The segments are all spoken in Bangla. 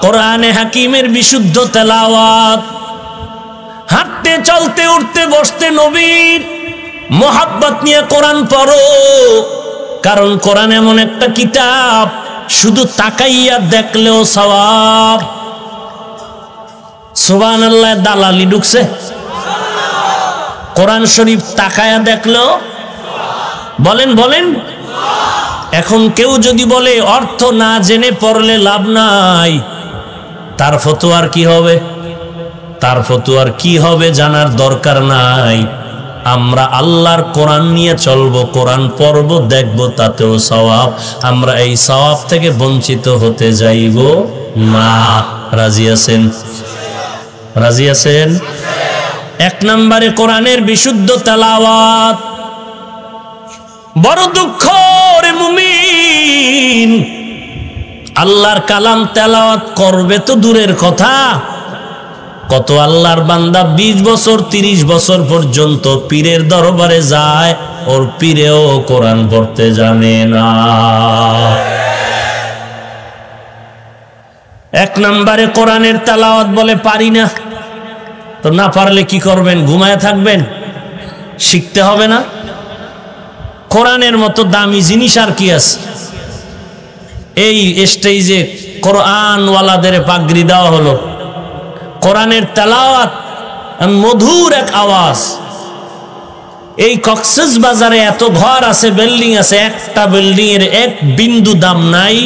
কোরআনে হাকিমের বিশুদ্ধ তেলাওয়াত, হাঁটতে চলতে উঠতে বসতে নবীর মোহাব্বত নিয়ে কোরআন পড়ো। কারণ কোরআন এমন একটা কিতাব, শুধু তাকাইয়া দেখলেও সওয়াব। সুবহানাল্লাহ, দালালি ঢুকছে। কোরআন শরীফ তাকায়া দেখলেও বলেন বলেন। এখন কেউ যদি বলে অর্থ না জেনে পড়লে লাভ নাই, তার ফতোয়ার কি হবে? তার ফতোয়ার কি হবে জানার দরকার নাই। আমরা আল্লাহর কোরআন নিয়ে চলবো, কোরআন পড়ব, দেখব, তাতেও সওয়াব। আমরা এই সওয়াব থেকে বঞ্চিত হতে যাইব না। রাজি আছেন? রাজি আছেন? এক নম্বরে কোরআনের বিশুদ্ধ তেলাওয়াত। বড় দুঃখ রে মুমিন, আল্লাহর কালাম তেলাওয়াত করবে তো দূরের কথা, কত আল্লাহর বান্দা 20 বছর 30 বছর পর্যন্ত পীরের দরবারে যায়, ওর পীরেও কোরআন পড়তে জানে না। এক নম্বরে কোরআনের তেলাওয়াত বলে পারি না। তো না পারলে কি করবেন? ঘুমায় থাকবেন? শিখতে হবে না? কোরআনের মতো দামি জিনিস আর কি আছে? এই স্টেজে কোরআনওয়ালাদের পাগড়ি দেওয়া হলো। কোরআনের তেলাওয়াত মধুর এক আওয়াজ। এই কক্সবাজারে এত ঘর আছে, বিল্ডিং আছে, একটা বিল্ডিং এর এক বিন্দু দাম নাই।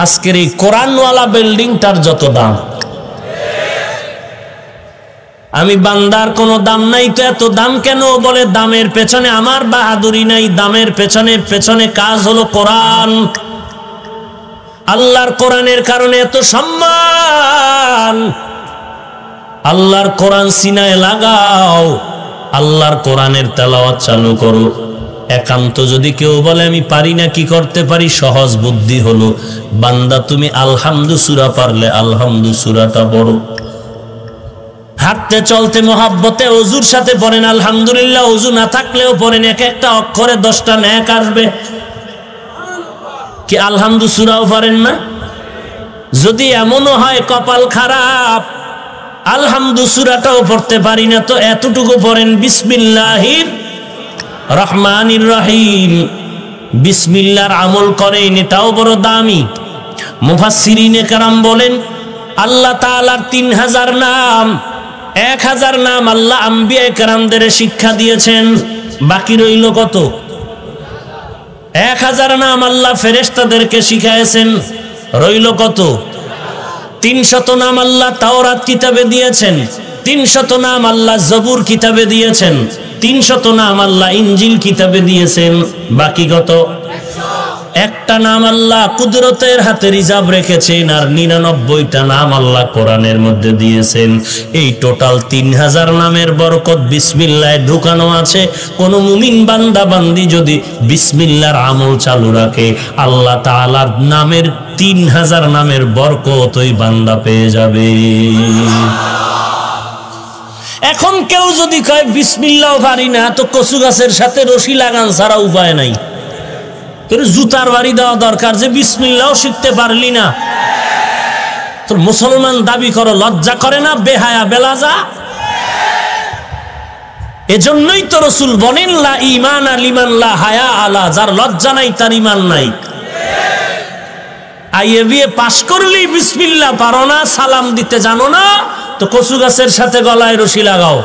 আজকের এই কোরআনওয়ালা বিল্ডিংটার যত দাম। আমি বান্দার কোনো দাম নাই তো এত দাম কেন? বলে দামের পেছনে আমার বাহাদুরি নাই, দামের পেছনে কাজ হলো কোরআন। আল্লাহর কোরআনের কারণে এত সম্মান। আল্লাহর কোরআন সিনায় লাগাও, আল্লাহর কোরআনের তেলাওয়াত চালু করো। একান্ত যদি কেউ বলে আমি পারি না, কি করতে পারি? সহজ বুদ্ধি হলো, বান্দা তুমি আলহামদু সূরা পারলে আলহামদু সূরাটা পড়ো। হাঁটতে চলতে মোহাব্বতে ওযুর সাথে পড়েন আলহামদুলিল্লাহ, ওযু না থাকলেও পড়েন, এক একটা অক্ষরে 10টা নেক আসবে। কি আলহামদু সূরাও পারেন না? যদি এমনও হয় কপাল খারাপ, আলহামদু সূরাটাও পড়তে পারি না, তো এতটুকু পড়েন বিসমিল্লাহির রহমানির রহিম। বিসমিল্লাহর আমল করেন, এটাও বড় দামি। মুফাসসিরিনে কেরাম বলেন আল্লাহ তাআলার 3000 নাম, 1000 নাম আল্লাহ আম্বিয়া কেরামদের শিক্ষা দিয়েছেন। বাকি রইল কত? 1000 নাম আল্লাহ ফেরেশতাদেরকে শিখায়েছেন। রইল কত? 300 নাম আল্লাহ তাওরাত কিতাবে দিয়েছেন, 300 নাম আল্লাহ জবুর কিতাবে দিয়েছেন, 300 নাম আল্লাহ ইনজিল কিতাবে দিয়েছেন। বাকি কত? 1টা নাম আল্লাহ কুদরতের হাতে রিজার্ভ রেখেছেন, আর 99টা নাম আল্লাহ কোরআনের মধ্যে দিয়েছেন। এই টোটাল 3000 নামের বরকত বিসমিল্লাহে ঢুকানো আছে। কোন মুমিন বান্দা বান্দি যদি বিসমিল্লাহর আমল চালু রাখে, আল্লাহ তাআলার নামের 3000 নামের বরকত ওই বান্দা পেয়ে যাবে। এখন কেউ যদি কয় বিসমিল্লাহ পারি না, তো কচু গাছের সাথে রশি লাগান ছাড়া উপায় নাই। তোর জুতার বাড়ি দেওয়া দরকার যে বিসমিল্লাহ শিখতে পারলি না। তোর মুসলমান দাবি করো, লজ্জা করে না? বেহায়া বেলাজা। এজন্যই তো রাসূল বলেন লা ঈমানা লিমান লা হায়া আলা, যার লজ্জা নাই তার ঈমান নাই। আইএবিএ পাস করলি বিসমিল্লাহ পারো না, সালাম দিতে জানো না, তো কচু গাছের সাথে গলায় রশি লাগাও।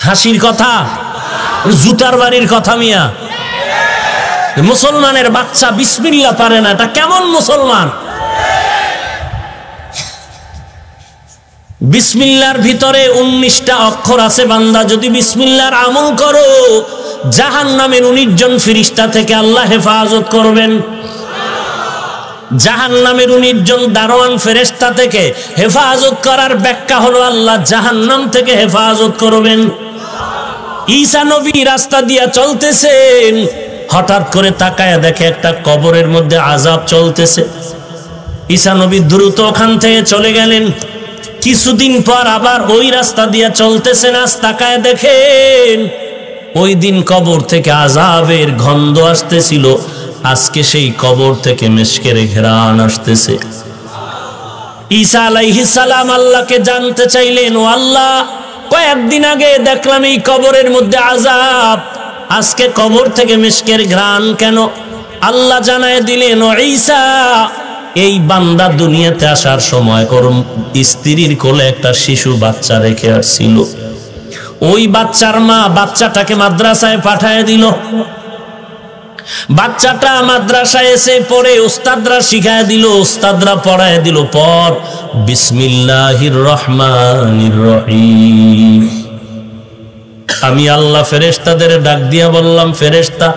হাসির কথা? জুতার বাড়ির কথা মিয়া। মুসলমানের বাচ্চা বিসমিল্লাহ পারে না, এটা কেমন মুসলমান? বিসমিল্লাহর ভিতরে 19টা অক্ষর আছে। বান্দা যদি বিসমিল্লাহর আমল করো, জাহান্নামের 19 জন ফেরেশতা থেকে আল্লাহ হেফাজত করবেন। জাহান্নামের 19 জন দারোয়ান ফেরেশতা থেকে হেফাজত করার ব্যাখ্যা হলো আল্লাহ জাহান্নাম থেকে হেফাজত করবেন। ঈসা নবী রাস্তা দিয়া চলতেছেন, হঠাৎ করে তাকায়া দেখে একটা কবরের মধ্যে আযাব চলতেছে। ঈসা নবী দ্রুত ওখান থেকে চলে গেলেন। কিছুদিন পর আবার ওই রাস্তা দিয়া চলতেছেন, আজ তাকায়া দেখেন ওই দিন কবর থেকে আযাবের গন্ধ আসতেছিল। আজকে সেই কবর থেকে মিশকের ঘ্রাণ আসতেছে। ঈসা আলাইহিস সালাম আল্লাহকে জানতে চাইলেন, ও আল্লাহ, কয়েকদিন আগে দেখলাম এই কবরের মধ্যে আযাব, আজকে কবর থেকে মিশকের ঘ্রাণ কেন? আল্লাহ জানায় দিলেন, ও ঈসা, এই বান্দা দুনিয়াতে আসার সময় ওর স্ত্রীর কোলে একটা শিশু বাচ্চা রেখে আসছিল। ওই বাচ্চার মা বাচ্চাটাকে মাদ্রাসায় পাঠায় দিল। বাচ্চাটা মাদ্রাসায় এসে পড়ে উস্তাদরা শিখায় দিল, উস্তাদরা পড়ায় দিল, পর বিসমিল্লাহির রহমানির রহিম। আমি আল্লাহ ফেরেশতাদের ডাক দিয়া বললাম, ফেরেশতা,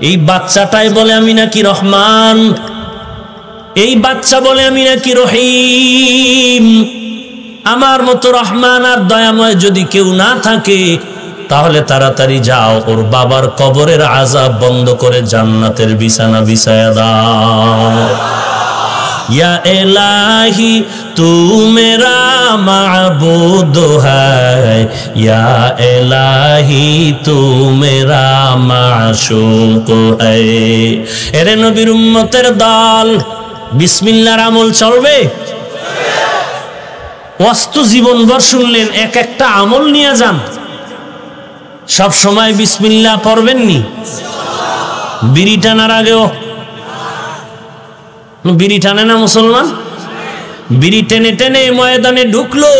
এই বাচ্চাটাই বলে আমি নাকি রহমান, এই বাচ্চা বলে আমি নাকি রহিম। আমার মতো রহমান আর দয়াময় যদি কেউ না থাকে, তাহলে তাড়াতাড়ি যাও, ওর বাবার কবরের আযাব বন্ধ করে জান্নাতের বিছানা বিছায়া দাও। ইয়া ইলাহি তু মেরা মাবুদ হ্যায়, ইয়া ইলাহি তু মেরা মাশুক হ্যায়। এরে নবীর উম্মতের দল, বিসমিল্লাহর আমল চলবে? ওয়াস্তু জীবনভর শুনলেন, এক একটা আমল নিয়ে যান। সব সময় বিসমিল্লাহ পড়বেননি? বিড়ি টানার আগেও বিড়ি টানে না মুসলমান? বিড়ি টেনে টেনে ময়দানে ঢুকলো,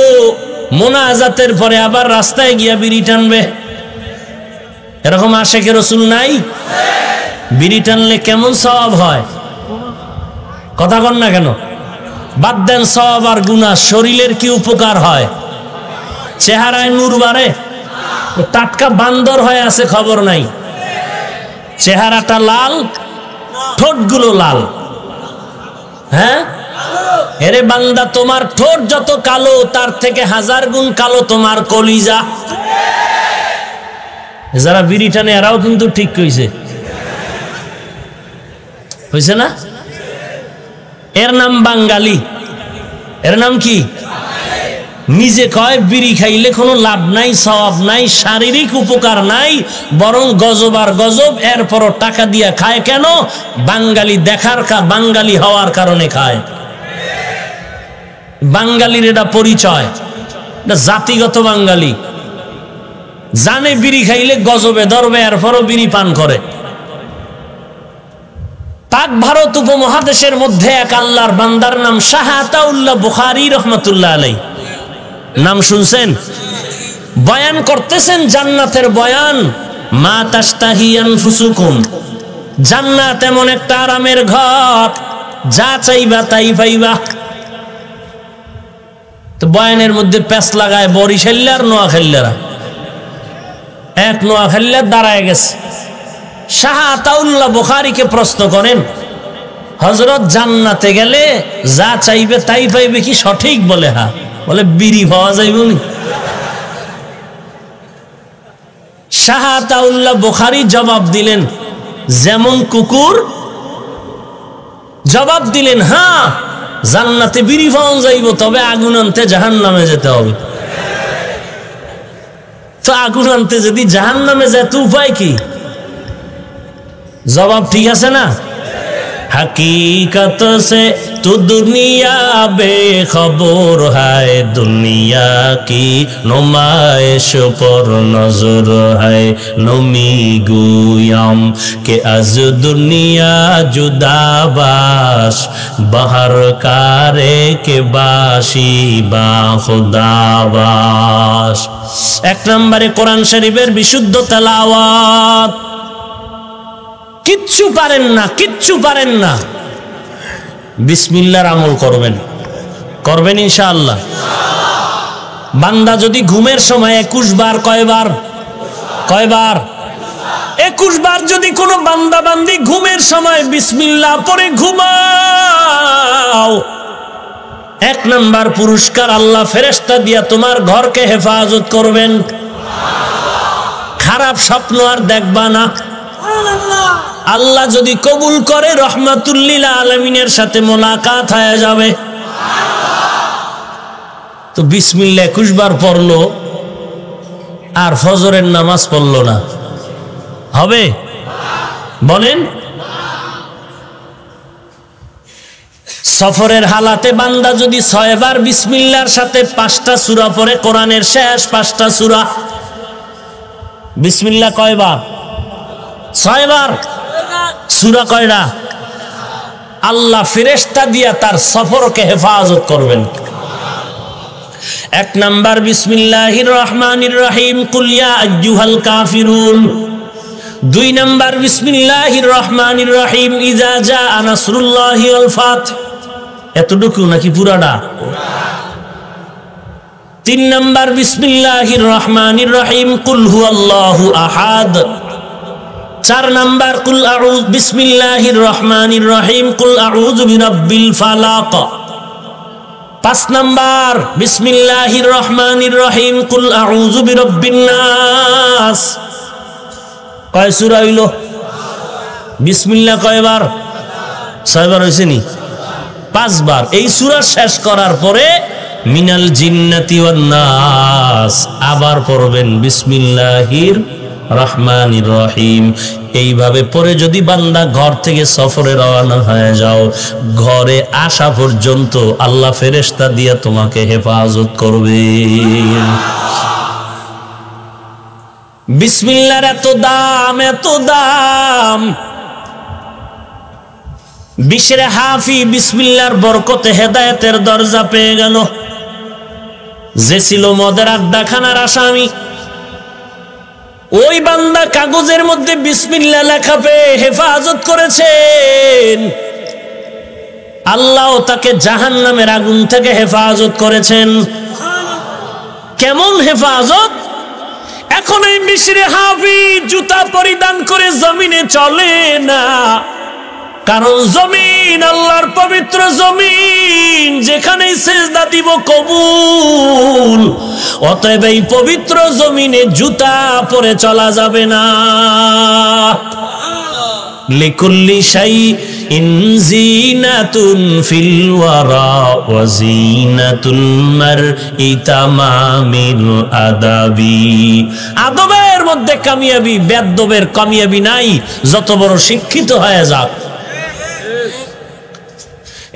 মোনাজাতের পরে আবার রাস্তায় গিয়া বিড়ি টানবে। এরকম আশেকে রসুল নাই? বিড়ি টানলে কেমন সওয়াব হয়? কথা কন না কেন? বাদ দেন সওয়াব আর গুনাহ, শরীরের কি উপকার হয়? চেহারায় নূর বাড়ে? টাটকা বান্দর হয়ে আছে খবর নাই, চেহারাটা লাল, ঠোঁটগুলো লাল। হ্যাঁ, এরে বান্দা, তোমার ঠোঁট যত কালো, তার থেকে 1000 গুণ কালো তোমার কলিজা। যারা বিড়ি টানে এরাও কিন্তু ঠিক কইছে, হইছে না? এর নাম বাঙালি। এর নাম কি? নিজে কয় বিড়ি খাইলে কোনো লাভ নাই, সওয়াব নাই, শারীরিক উপকার নাই, বরং গজব আর গজব। এরপরও টাকা দিয়া খায় কেন? বাঙালি দেখার বাঙালি হওয়ার কারণে খায়। বাঙালির এটা পরিচয়, এটা জাতিগত বাঙালি। জানে বিড়ি খাইলে গজবে ধরবে, এরপরও বিড়ি পান করে। পাক ভারত উপমহাদেশের মধ্যে এক আল্লাহর বান্দার নাম শাহ আতাউল্লাহ বুখারী রহমাতুল্লাহ আলাইহি। নাম শুনছেন? বয়ান করতেছেন জান্নাতের বয়ান। মা তাশতাহি আনফুসুকুম, জান্নাত এমন একটা আরামের ঘর, যা চাইবা তাই পাইবা। তো বয়ানের মধ্যে প্যাচ লাগায় বরিশাল্লার নোয়াখালীরা। এক নোয়াখালীর দাঁড়ায় গেছে। শাহ আতাউল্লাহ বুখারীকে প্রশ্ন করেন, হযরত জান্নাতে গেলে যা চাইবে তাই পাইবে কি সঠিক? বলে হ্যাঁ। বলে বিড়ি পাওয়া যাইব নি? শাহ আতাউল্লাহ বুখারী জবাব দিলেন, যেমন কুকুর। জবাব দিলেন, হ্যাঁ, জান্নাতে বিড়ি পাওয়া যাইব, তবে আগুন আনতে জাহান্নামে যেতে হবে। তো আগুন আনতে যদি জাহান্নামে যায় তো উপায় কি? জবাব ঠিক আছে না? हकीकत से तो दुनिया बेखबर है, दुनिया की नुमाइश पर नजर है। नमी गुयाम के अज दुनिया जुदाबाश, बहर कारे के बाशी बा खुदाबाश। एक नम्बरे कुरान शरीफेर बिशुद्ध तेलाওয়াত। কিচ্ছু পারেন না, কিচ্ছু পারেন না, বিসমিল্লাহর আমল করবেন, করবেন ইনশাআল্লাহ। বান্দা যদি ঘুমের সময় 21 বার, কয়বার? 21 বার যদি কোনো বান্দা বান্দি ঘুমের সময় বিসমিল্লাহ পড়ে ঘুমাও, 1 নাম্বার পুরস্কার আল্লাহ ফেরেশতা দিয়া তোমার ঘরকে হেফাজত করবেন। খারাপ স্বপ্ন আর দেখবা না। আল্লাহ যদি কবুল করে রহমাতুল লিল আলামিনের সাথে মোলাকাত হয়ে যাবে। তো বিসমিল্লাহ 21 বার পড়লো আর ফজরের নামাজ পড়লো না, হবে? বলেন সফরের হালাতে বান্দা যদি 6 বার বিসমিল্লাহর সাথে 5টা সূরা পড়ে, কোরআনের শেষ 5টা সূরা, বিসমিল্লাহ কয়বার? 6 বার। সূরা কয়টা? আল্লাহ ফেরেশতা দিয়া তার সফরকে হেফাজত করবেন। 1 নাম্বার বিসমিল্লাহির রহমানির রহিম, কুল ইয়া আইয়ুহাল কাফিরুন। 2 নাম্বার বিসমিল্লাহির রহমানির রহিম, ইযা জাআ নাসরুল্লাহি ওয়াল ফাত। এতটুকু নাকি পুরাটা? 3 নাম্বার বিসমিল্লাহির রহমানির রহিম, কুল হুয়াল্লাহু আহাদ। 4 নাম্বার কুল আউযু বিসমিল্লাহির রহমানির রহিম, কুল আউযু বিরাব্বিল ফালাক। 5 নাম্বার বিসমিল্লাহির রহমানির রহিম, কুল আউযু বিরাব্বিন নাস। কয় সূরা হইল? বিসমিল্লাহ কয়বার? 6 বার হইছে নি? 5 বার। এই সূরা শেষ করার পরে মিনাল জিন্নাতি ওয়ান নাস আবার পড়বেন বিসমিল্লাহির রহমানির রহিম। এইভাবে পরে যদি বান্দা ঘর থেকে সফরে রওনা হয়ে যাও, ঘরে আসা পর্যন্ত আল্লাহ ফেরেশতা দিয়া তোমাকে হেফাজত করবে। বিসমিল্লাহর এত দাম, এত দাম। বিশরে হাফি বিসমিল্লাহর বরকতে হেদায়েতের দরজা পেয়ে গেল। যে ছিল মদের আড্ডাখানার আসামি, ওই বান্দা কাগজের মধ্যে বিসমিল্লাহ লেখা পেয়ে হেফাজত করেছেন। আল্লাহ তাকে জাহান্নামের আগুন থেকে হেফাজত করেছেন। কেমন হেফাজত? এখন এই বিশরে হাফি জুতা পরিধান করে জমিনে চলে না, কারণ জমিন আল্লাহর পবিত্র জমিন, যেখানেই সিজদা দিব কবুল। অতএব এই পবিত্র জমিনে জুতা পরে চলা যাবে না। লিকুল্লি শাইইন জিনাতুন ফিল ওয়ারা ওয়া জিনাতুল মারই তামামিল আদাবি। আদবের মধ্যে কামিয়াবি, বেদবের কামিয়াবি নাই, যত বড় শিক্ষিত হয়ে যাক।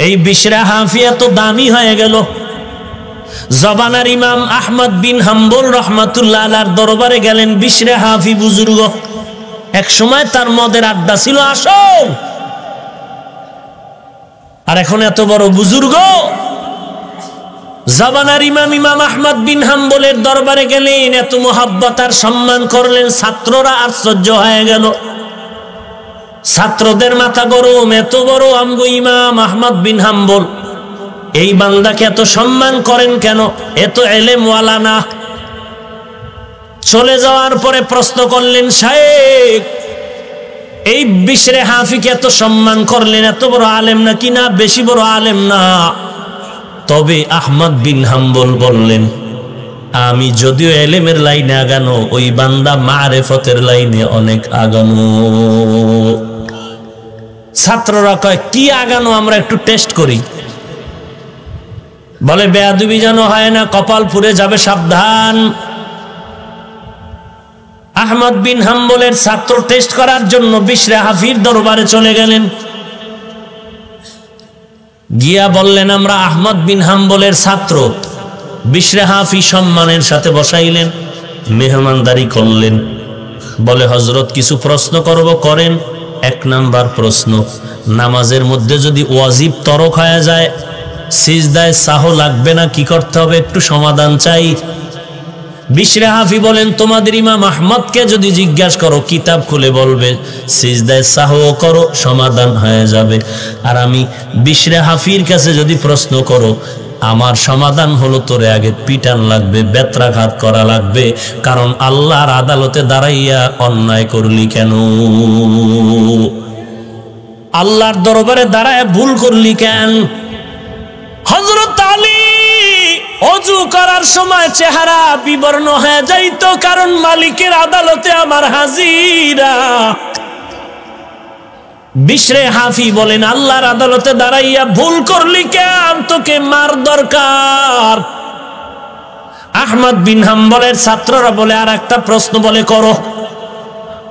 এই বিশরা হাফিয়া তো দামি হয়ে গেল। জবানার ইমাম আহমদ বিন হাম্বল রহমাতুল্লাহ আলাইহির দরবারে গেলেন বিশরা হাফি বুজুর্গ। এক সময় তার মদের আড্ডা ছিল আসল, আর এখন এত বড় বুজুর্গ। জবানার ইমাম আহমদ বিন হাম্বলের দরবারে গেলেন, এত মোহাব্বত আর সম্মান করলেন, ছাত্ররা আশ্চর্য হয়ে গেল। ছাত্রদের মাথা গরম, এত বড় আমগো ইমাম আহমদ বিন হাম্বল, এই বান্দাকে এত সম্মান করেন কেন? এত এলেমওয়ালা না? চলে যাওয়ার পরে প্রশ্ন করলেন, শায়েখ এই বিশরে হাফিকে এত সম্মান করলেন, এত বড় আলেম নাকি? না, বেশি বড় আলেম না। তবে আহমদ বিন হাম্বল বললেন, আমি যদিও এলেমের লাইনে আগানো, ওই বান্দা মারেফতের লাইনে অনেক আগানো। ছাত্ররা কয়, কি আগানো? আমরা একটু টেস্ট করি। বলে, বেয়াদবি যেন হয় না, কপাল পুড়ে যাবে, সাবধান। আহমদ বিন হাম্বলের ছাত্র টেস্ট করার জন্য বিশরে হাফির দরবারে চলে গেলেন। গিয়া বললেন, আমরা আহমদ বিন হাম্বলের ছাত্র। বিশরে হাফি সম্মানের সাথে বসাইলেন, মেহমানদারি করলেন। বলে, হযরত কিছু প্রশ্ন করব, করেন। 1 নাম্বার প্রশ্ন, নামাজের মধ্যে যদি ওয়াজিব তরক হয়ে যায়, সিজদায় সাহু লাগবে না, কি করতে হবে? একটু সমাধান চাই। বিশরে হাফি বলেন, তোমাদের ইমাম আহমদকে যদি জিজ্ঞাসা করো, কিতাব খুলে বলবে সিজদায় সাহু করো, সমাধান হয়ে যাবে। আর আমি বিশরে হাফির কাছে যদি প্রশ্ন করো, আমার সমাধান হলো তোরে আগে পিটান লাগবে, বেত্রাঘাত করা লাগবে, কারণ আল্লাহর আদালতে দাঁড়াইয়া অন্যায় করলি কেন? আল্লাহর দরবারে দাঁড়ায় ভুল করলি কেন? হযরত আলী ওযু করার সময় চেহারা বিবর্ণ হয়ে যাইতো, কারণ মালিকের আদালতে আমার হাজিরা। বিশরে হাফি বলেন, আল্লাহর আদালতে দাঁড়াইয়া ভুল করলি কেন? তোকে মার দরকার। আহমদ বিন হাম্বলের ছাত্ররা বলে, আর একটা প্রশ্ন বলে করো।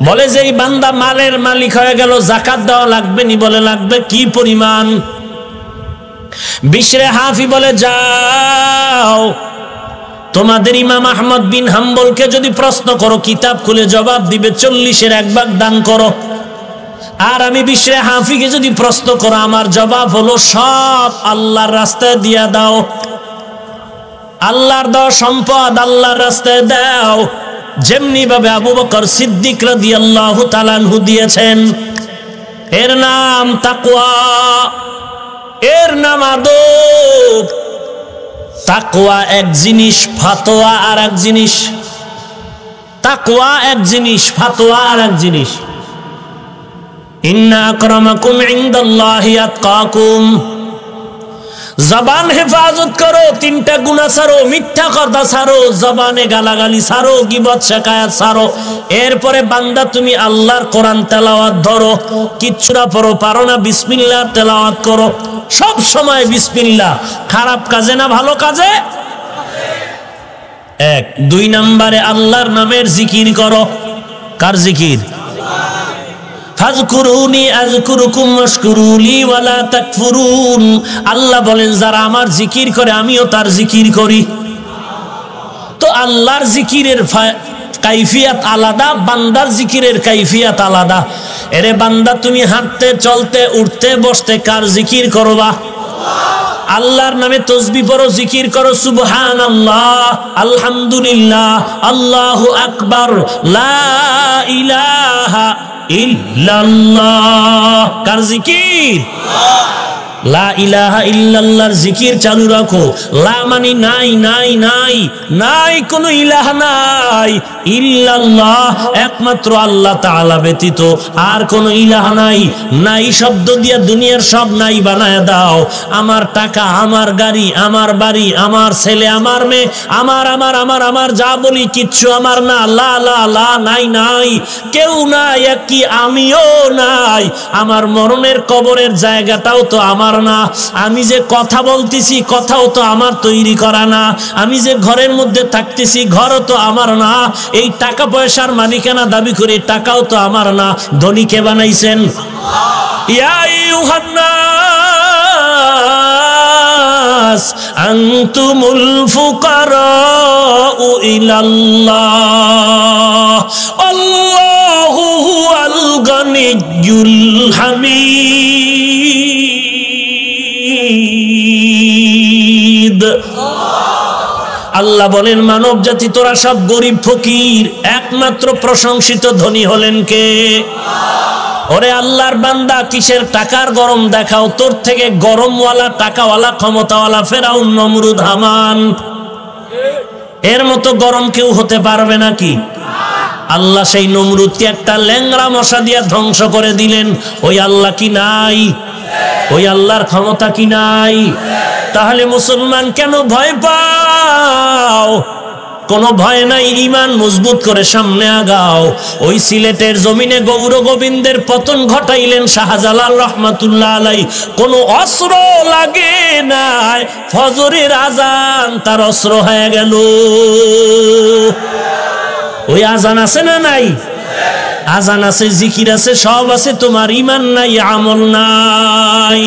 বলে, যে এই বান্দা মালের মালিক হয়ে গেল, যাকাত দেওয়া লাগবে নি? বলে, লাগবে। কি পরিমাণ? বিশরে হাফি বলে, যাও তোমাদের ইমাম আহমদ বিন হাম্বলকে যদি প্রশ্ন করো কিতাব খুলে জবাব দিবে 40-এর 1 ভাগ দান করো। আর আমি বিশরে হাফিকে যদি প্রশ্ন করো আমার জবাব হলো সব আল্লাহর রাস্তায় দিয়া দাও। আল্লাহর দেওয়া সম্পদ আল্লাহর রাস্তায় দাও, যেমনি ভাবে আবু বকর সিদ্দিক রাদিয়াল্লাহু তাআলা আনহু দিয়েছেন। এর নাম তাকওয়া, এর নাম আদব। তাকওয়া এক জিনিস, ফাতোয়া আর এক জিনিস। তাকওয়া এক জিনিস, ফাতোয়া আর এক জিনিস। ইন্না আকরামাকুম ইনদাল্লাহি আতকাকুম। জবান হেফাজত করো, 3টা গুনাহ ছাড়ো, মিথ্যা কথা ছাড়ো, জবানে গালাগালি ছাড়ো, গীবত শিকায়াত ছাড়ো। এরপরে বান্দা তুমি আল্লাহর কোরআন তেলাওয়াত ধরো, কিচ্ছুরা পড়ো পারো না, বিসমিল্লাহ তেলাওয়াত করো সব সময় বিসমিল্লাহ। খারাপ কাজে না ভালো কাজে? 1 2 নম্বরে আল্লাহর নামের জিকির করো। কার জিকির? ফাযকুরুনি আযকুরুকুম ওয়াশকুরুলি ওয়ালা তাকফুরুন। আল্লাহ বলেন যারা আমার জিকির করে আমিও তার জিকির করি। তো আল্লাহর জিকিরের কাইফিয়াত আলাদা, বান্দার জিকিরের কাইফিয়াত আলাদা। এরে বান্দা তুমি হাঁটতে চলতে উঠতে বসতে কার জিকির করবা? আল্লাহর নামে তসবিহ পড়ো, জিকির করো, সুবহানাল্লাহ, আলহামদুলিল্লাহ, আল্লাহু আকবার, লা ইলাহা ইল্লাল্লাহ। কার জিকির? লা ইলাহা ইল্লাল্লাহর জিকির চালু রাখো। লা মানে নাই, নাই নাই নাই, কোনো ইলাহ নাই। ইল্লাল্লাহ একমাত্র আল্লাহ তাআলা ব্যতীত আর কোনো ইলাহ নাই। নাই শব্দ দিয়া দুনিয়ার সব নাই বানায় দাও। আমার টাকা, আমার গাড়ি, আমার বাড়ি, আমার ছেলে, আমার মেয়ে, আমার আমার আমার আমার যা বলি কিচ্ছু আমার না। লা লা লা, নাই নাই, কেউ নাই, একই আমিও নাই। আমার মরণের কবরের জায়গাটাও তো আমার না। আমি যে কথা বলতেছি কথাও তো আমার তৈরি করা না। আমি যে ঘরের মধ্যে থাকতেছি ঘরও তো আমার না। এই টাকা পয়সার মালিকানা দাবি করে টাকাও তো আমার না। ধনী কে বানাইছেন? ইয়া আইয়ুহান নাস আনতুমুল ফুকারাউ ইলাল্লাহ আল্লাহু হুয়াল গানিয়্যুল হামিদ। আল্লাহ বলেন মানব জাতি তোরা সব গরিব ফকির, একমাত্র প্রশংসিত ধনী হলেন কে? ওরে আল্লাহর বান্দা, কিসের টাকার গরম দেখাও? তোর থেকে গরমওয়ালা, টাকাওয়ালা, ক্ষমতাওয়ালা ফেরাউন, নমরুদ, হামান, এর মতো গরম কেউ হতে পারবে নাকি? আল্লাহ সেই নমরুদকে একটা ল্যাংড়া মশা দিয়া ধ্বংস করে দিলেন। ওই আল্লাহ কি নাই? ওই আল্লাহর ক্ষমতা কি নাই? তাহলে মুসলমান কেন ভয় পাও? কোনো ভয় নাই, ঈমান মজবুত করে সামনে আগাও। ওই সিলেটের জমিনে গৌর গোবিন্দের পতন ঘটাইলেন শাহজালাল রহমাতুল্লাহ আলাইহি। কোনো অস্ত্র লাগে নাই, ফজরের আজান তার অস্ত্র হয়ে গেল। ওই আজান আছে না নাই? আজান আছে, জিকির আছে, সব আছে, তোমার ঈমান নাই, আমল নাই।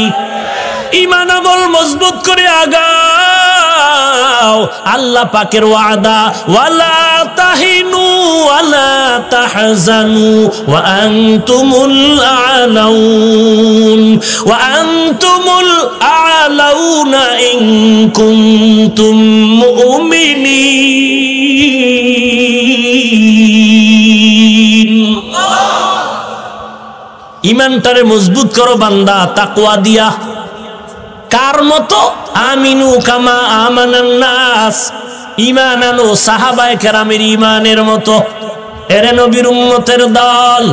ঈমান আমল মজবুত করে আগাও। আল্লাহ পাকের ওয়াদা, ওয়ালা তাহিনু ওয়ালা তাহজানু ওয়া আনতুমুল আ'লাউন ওয়া আনতুমুল আ'লাউনা ইন কুনতুম মুমিনিন। ঈমানটারে মজবুত করো বান্দা তাকওয়া দিয়া। কার মতো? আমিনু কামা আমানান নাস, ঈমান আনো সাহাবায়ে কেরামের ঈমানের মতো। এরে নবীর উম্মতের দল,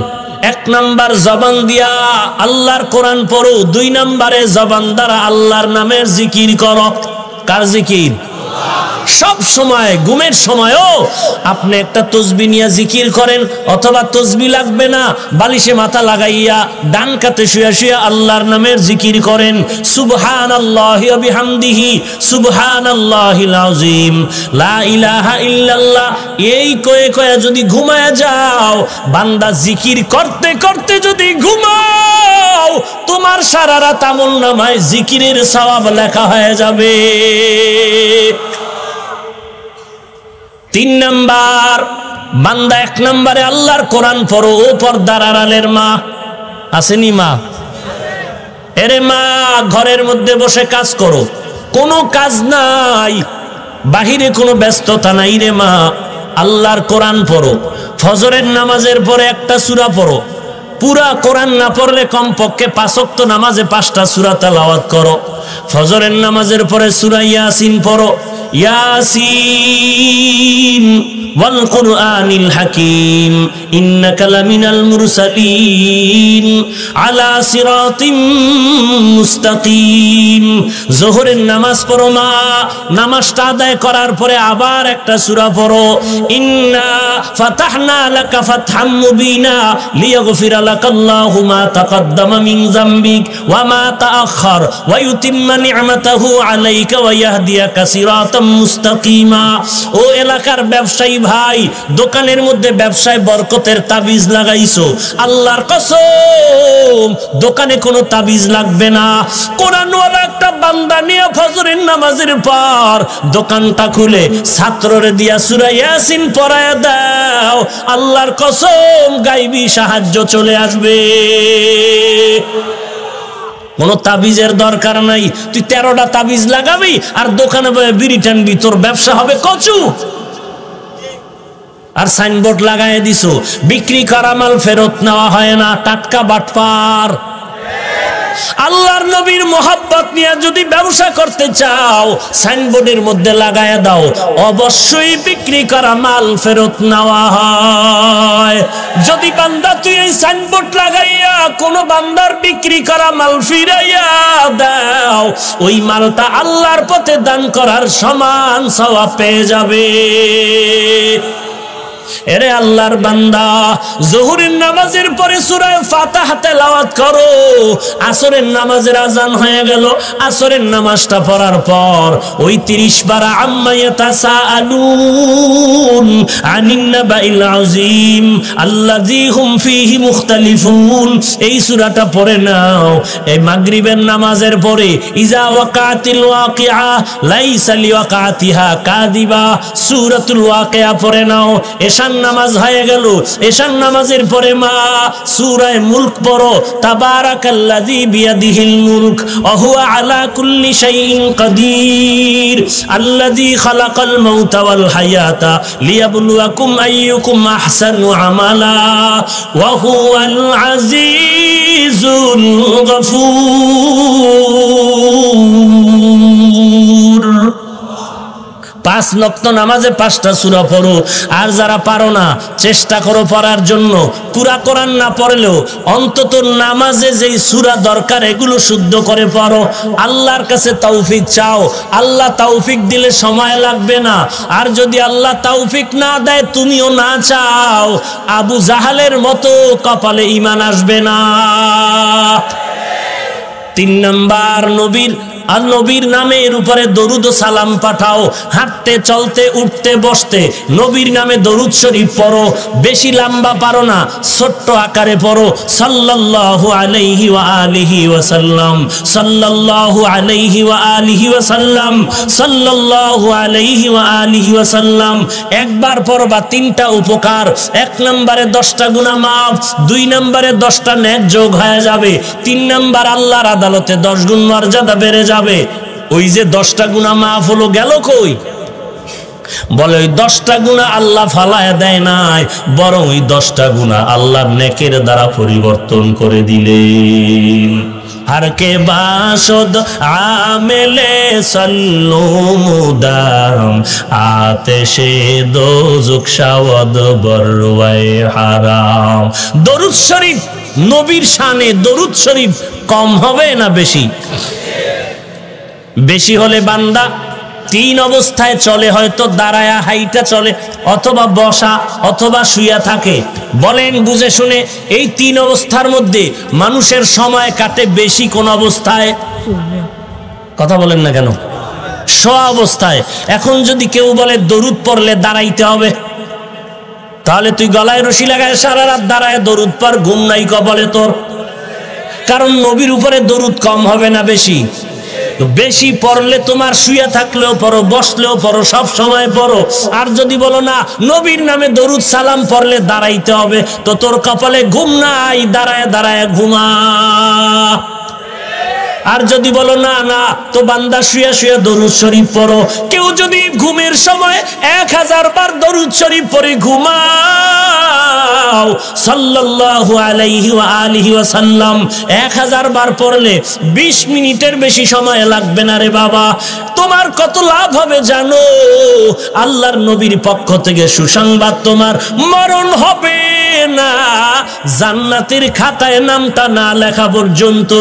1 নাম্বার জবান দিয়া আল্লাহর কোরআন পড়ো, 2 নাম্বারে জবান দ্বারা আল্লাহর নামের জিকির করো। কার জিকির? সব সময়, ঘুমের সময়ও আপনি একটা তসবিহ নিয়ে জিকির করেন, অথবা তসবিহ লাগবে না, বালিশে মাথা লাগাইয়া ডান কাতে শুয়া শুয়া আল্লাহর নামের জিকির করেন। সুবহানাল্লাহি ওয়া বিহামদিহি সুবহানাল্লাহিল আযীম, লা ইলাহা ইল্লাল্লাহ, এই কয়ে কয়ে যদি ঘুমায়া যাও, বান্দা জিকির করতে করতে যদি ঘুমাও, তোমার সারা রাত আমলনামায় জিকিরের সওয়াব লেখা হয়ে যাবে। 3 নাম্বার, বান্দা 1 নম্বরে আল্লাহর কোরআন পড়ো। ও পর্দার আড়ালের মা, আসেনি মা? এরে মা, ঘরের মধ্যে বসে কাজ করো, কোনো কাজ নাই, বাহিরে কোনো ব্যস্ততা নাই রে মা, আল্লাহর কোরআন পড়ো। ফজরের নামাজের পরে একটা সূরা পড়ো। পুরা কোরআন না পড়লে কমপক্ষে 5 ওয়াক্ত নামাজে 5টা সূরা তেলাওয়াত করো। ফজরের নামাজের পরে সূরা ইয়াসিন পড়ো। ইয়াসিন ওয়াল কুরআনিল হাকিম ইন্নাকা লামিনাল মুরসালিন আলা সিরাতিম মুস্তাকিম। যোহরের নামাজ পড়ো মা, নামাজটা আদায় করার পরে আবার একটা সূরা পড়ো। ইন্না ফাতাহনা লাকা ফাতহাম মুবিনা লিয়াগফিরা লাকাল্লাহু মা তাকাদ্দামা মিন যামবিক ওয়া মা তাআখার ওয়া ইউতিম্মা নি'মাতাহু আলাইকা ওয়া ইয়াহদিয়াকা সিরাতাম মুস্তাকিমা। ও এলাকার ব্যবসায়ী ভাই, দোকানের মধ্যে ব্যবসায় বরকতের তাবিজ লাগাইছো, আল্লাহর কসম দোকানে কোনো তাবিজ লাগবে না। কোরআনওয়ালা একটা বান্দা নিয়ে ফজরের নামাজের পর দোকানটা খুলে ছাত্ররে দিয়া সূরা ইয়াসিন পড়ায় দাও, আল্লাহর কসম গায়বী সাহায্য চলে আসবে। কোনো তাবিজের দরকার নাই, তুই 13টা তাবিজ লাগাবি আর দোকানে বিড়ি টানবি, তোর ব্যবসা হবে কচু। আর সাইনবোর্ড লাগাই দিছো, বিক্রি করা মাল ফেরত নেওয়া হয় না, টাটকা বাটপার। আল্লাহর নবীর মোহাব্বত নিয়ে যদি ব্যবসা করতে চাও, সাইনবোর্ডের মধ্যে লাগায় দাও, অবশ্যই বিক্রি করা মাল ফেরত নেওয়া হয়। যদি বান্দা তুই এই সাইনবোর্ড লাগাইয়া কোন বান্দার বিক্রি করা মাল ফিরাইয়া দাও, ওই মালটা আল্লাহর পথে দান করার সমান সওয়াব পেয়ে যাবে। এরে আল্লাহর বান্দা, যোহরের নামাজের পরে সূরা ফাতিহা তেলাওয়াত করো। আসরের নামাজের আজান হয়ে গেল, আসরের নামাজটা পড়ার পর ওই 30 বার আম্মা ইয়াতাসাআলুন আনিন নাবাইল আযীম আল্লাযী হুম ফীহি মুখতালিফুন, এই সূরাটা পড়ে নাও। এই মাগরিবের নামাজের পরে ইজা ওয়াকাতিল ওয়াকিআ লাইসা লিওয়াকাতিহা কাযিবা, সূরাতুল ওয়াকিআ পড়ে নাও। এশার নামাজ হয়ে গেল, এশার নামাজের পরে মা সূরা মুলক পড়ো। তাবারাকাল্লাযী বিয়াদিহিল মুলক ওয়া হুয়া আলা কুল্লি শাইইন কাদির আল্লাযী খালাকাল মাউতা ওয়াল হায়াতা লিয়াবলুয়াকুম আইয়ুকুম আহসানু আমালা ওয়া হুয়াল আজিজুল গফুর। 5 ওয়াক্ত নামাজে 5টা সূরা পড়ো। আর যারা পারো না, চেষ্টা করো পড়ার জন্য। পুরা কোরআন না পড়লেও অন্তত নামাজে যেই সূরা দরকার এগুলো শুদ্ধ করে পড়ো। আল্লাহর কাছে তৌফিক চাও, আল্লাহ তৌফিক দিলে সময় লাগবে না। আর যদি আল্লাহ তৌফিক না দেয়, তুমিও না চাও, আবু জাহালের মতো কপালে ঈমান আসবে না। 3 নাম্বার, নবীর নামের উপরে দরুদ ও সালাম পাঠাও। হাঁটতে চলতে উঠতে বসতে নবীর নামে দরুদ শরীফ পড়ো। বেশি লম্বা পারো না, ছোট্ট আকারে পড়ো। সাল্লাল্লাহু আলাইহি ওয়া আলিহি ওয়া সাল্লাম, সাল্লাল্লাহু আলাইহি ওয়া আলিহি ওয়া সাল্লাম, সাল্লাল্লাহু আলাইহি ওয়া আলিহি ওয়া সাল্লাম। একবার পড়বা 3টা উপকার। 1 নম্বরে 10টা গুনাহ মাফ, 2 নম্বরে 10টা নেক যোগ হয়ে যাবে, 3 নম্বর আল্লাহর আদালতে 10 গুণ মর্যাদা বেড়ে যাবে। ওই যে 10টা গুনাহ মাফ হলো, গেল কই? বলে ওই 10টা গুনাহ আল্লাহ ফালায় দেয় নাই, বরং ওই 10টা গুনাহ আল্লাহর নেকের দ্বারা পরিবর্তন করে দিলেন। हर के बाशुद आमिले सल्लू मुदाम आतिशे दोज़ुख शावद बरवाए हराम। दरूद शरीफ नबीर शाने दरूद शरीफ कम होबे ना बेशी? बेशी होले बांदा 3 অবস্থায় চলে, হয়তো দাঁড়ায়া হাইটা চলে, অথবা বসা, অথবা শুয়া থাকে। বলেন বুঝে শুনে, এই 3 অবস্থার মধ্যে মানুষের সময় কাটে বেশি কোন অবস্থায়? কথা বলেন না কেন? শোয়া অবস্থায়। এখন যদি কেউ বলে দরুদ পড়লে দাঁড়াইতে হবে, তাহলে তুই গলায় রশি লাগায় সারা রাত দাঁড়ায় দরুদ পড়, ঘুম নাই কবলে তোর। কারণ নবীর উপরে দরুদ কম হবে না বেশি? বেশি পড়লে তোমার শুয়ে থাকলেও পড়ো, বসলেও পড়ো, সব সময় পড়ো। আর যদি বলো না নবীর নামে দরুদ সালাম পড়লে দাঁড়াইতে হবে, তো তোর কপালে ঘুম নাই, দাঁড়ায় দাঁড়ায় ঘুমা। আর যদি বলো না না, তো বান্দা শুয়ে শুয়ে দরুদ শরীফ পড়ো। কেউ যদি ঘুমের সময় 1000 বার দরুদ শরীফ পড়ে ঘুমাও সাল্লাল্লাহু আলাইহি ওয়া আলিহি ওয়া সাল্লাম, 1000 বার পড়লে 20 মিনিটের বেশি সময় লাগবে না রে বাবা। তোমার কত লাভ হবে জানো? আল্লাহর নবীর পক্ষ থেকে সুসংবাদ, তোমার মরণ হবে না জান্নাতের খাতায় নামটা না লেখা পর্যন্ত।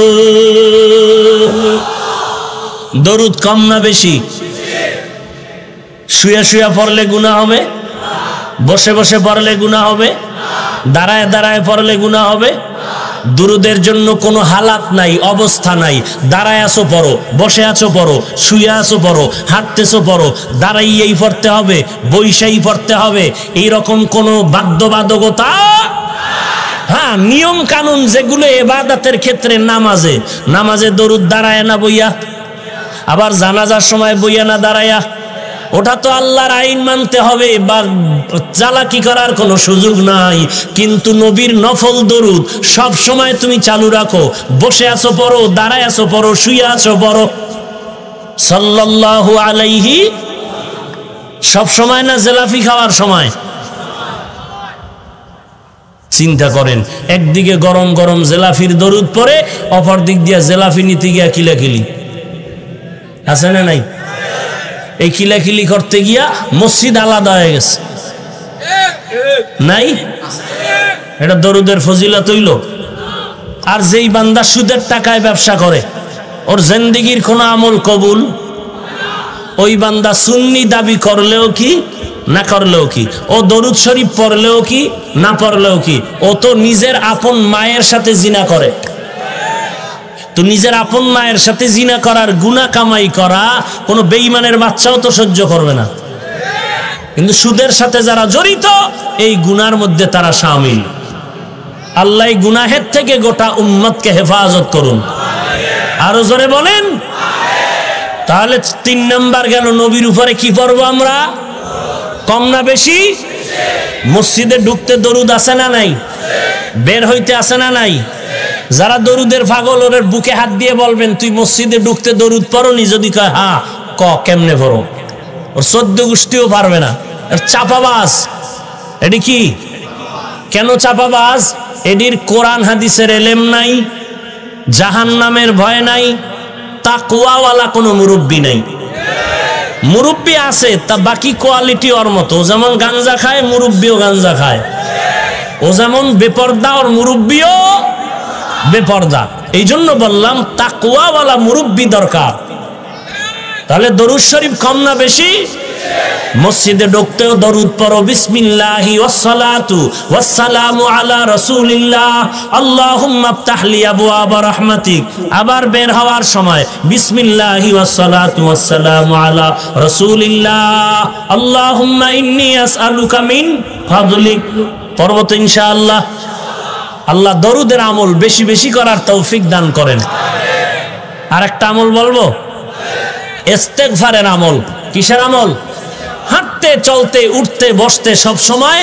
দরুদ কম না বেশি? শুয়ে শুয়ে পড়লে গুনাহ হবে, বসে বসে পড়লে গুনাহ হবে, দাঁড়ায় দাঁড়ায় পড়লে গুনাহ হবে। দুরুদের জন্য কোনো হালাত নাই, অবস্থা নাই। দাঁড়ায় আছো পড়ো, বসে আছো পড়ো, শুয়ে আছো পড়ো, হাঁটতেছো পড়ো, দাঁড়াইয়েই পড়তে হবে, বইসাই পড়তে হবে, এইরকম কোনো বাধ্যবাধকতা। হ্যাঁ, নিয়ম কানুন যেগুলো ইবাদতের ক্ষেত্রে, নামাজে দরুদ দাঁড়ায় না বইয়া, আবার জানাজার সময় বইয়া না দাঁড়ায়া, ওটা তো আল্লাহর আইন মানতে হবে, বা চালাকি করার কোনো সুযোগ নাই। কিন্তু নবীর নফল দরুদ সব সময় তুমি চালু রাখো, বসে আছো পড়ো, দাঁড়ায় আছো পড়ো, শুয়ে আছো পড়ো সাল্লাল্লাহু আলাইহি। সব সময় না জেলাফি খাওয়ার সময়? চিন্তা করেন, একদিকে গরম গরম জেলাফির দরুদ পড়ে, অপর দিক দিয়ে জেলাফি নিতে গিয়া কিলাকিলি আছে না নাই? এই কিলাকিলি করতে গিয়া মসজিদ আলাদা হয়ে গেছে, নাই? এটা দরুদের ফজিলত হইল? আর যেই বান্দা সুদের টাকায় ব্যবসা করে, ওর জিন্দেগির কোনো আমল কবুল? ওই বান্দা সুন্নি দাবি করলেও কি, না করলেও কি, ও দরুদ শরীফ পড়লেও কি, না পড়লেও কি, ও তো নিজের আপন মায়ের সাথে জিনা করে। তো নিজের আপন মায়ের সাথে জিনা করার গুনাহ কামাই করা কোনো বেঈমানের বাচ্চাও তো সহ্য করবে না। কিন্তু সুদের সাথে যারা জড়িত, এই গুনার মধ্যে তারা শামিল। আল্লাহ গুনাহের থেকে গোটা উম্মতকে হেফাজত করুন। আরো জোরে বলেন। তাহলে 3 নাম্বার গেল, নবীর উপরে কি পড়বো আমরা? কম না বেশি? মসজিদে ঢুকতে দরুদ আছে না নাই? বের হইতে আছে না নাই? যারা দরুদের পাগল, ওদের বুকে হাত দিয়ে বলবেন, তুই মসজিদে ঢুকতে দরুদ পড়নি? যদি কয় হ্যাঁ, কেমনে পড়ো? ওর 14 গোষ্ঠীও পারবে না। চাপাবাজ। এটি কি? কেন চাপাবাজ? এটির কোরআন হাদিসের এলেম নাই, জাহান্নামের ভয় নাই, তাকওয়াওয়ালা কোনো মুরব্বী নাই। মুরব্বী আছে, তা বাকি কোয়ালিটি ওর মতো। ও যেমন গাঞ্জা খায়, মুরব্বীও গাঞ্জা খায়। ও যেমন বেপর্দা, ওর মুরব্বীও বেপর্দা। এই জন্য বললাম তাকওয়াওয়ালা মুরব্বী দরকার। তাহলে দরুদ শরীফ কম না বেশি? মসজিদে ঢুকতেও দরুদ পড়ো, বিসমিল্লাহি ওয়াসসালাতু ওয়াসসালামু আলা রাসূলিল্লাহ, আল্লাহুম্মা আফতাহ লি আবওয়াব রাহমাতিক। আবার বের হওয়ার সময় বিসমিল্লাহি ওয়াসসালাতু ওয়াসসালামু আলা রাসূলিল্লাহ, আল্লাহুম্মা ইন্নী আসআলুকা মিন ফাদলিক। পড়বো তো ইনশাআল্লাহ। আল্লাহ দরুদের আমল বেশি বেশি করার তৌফিক দান করেন। আর একটা আমল বলবো, ইস্তেগফারের আমল। কিসের আমল? হাঁটতে, চলতে, উঠতে, বসতে সব সময়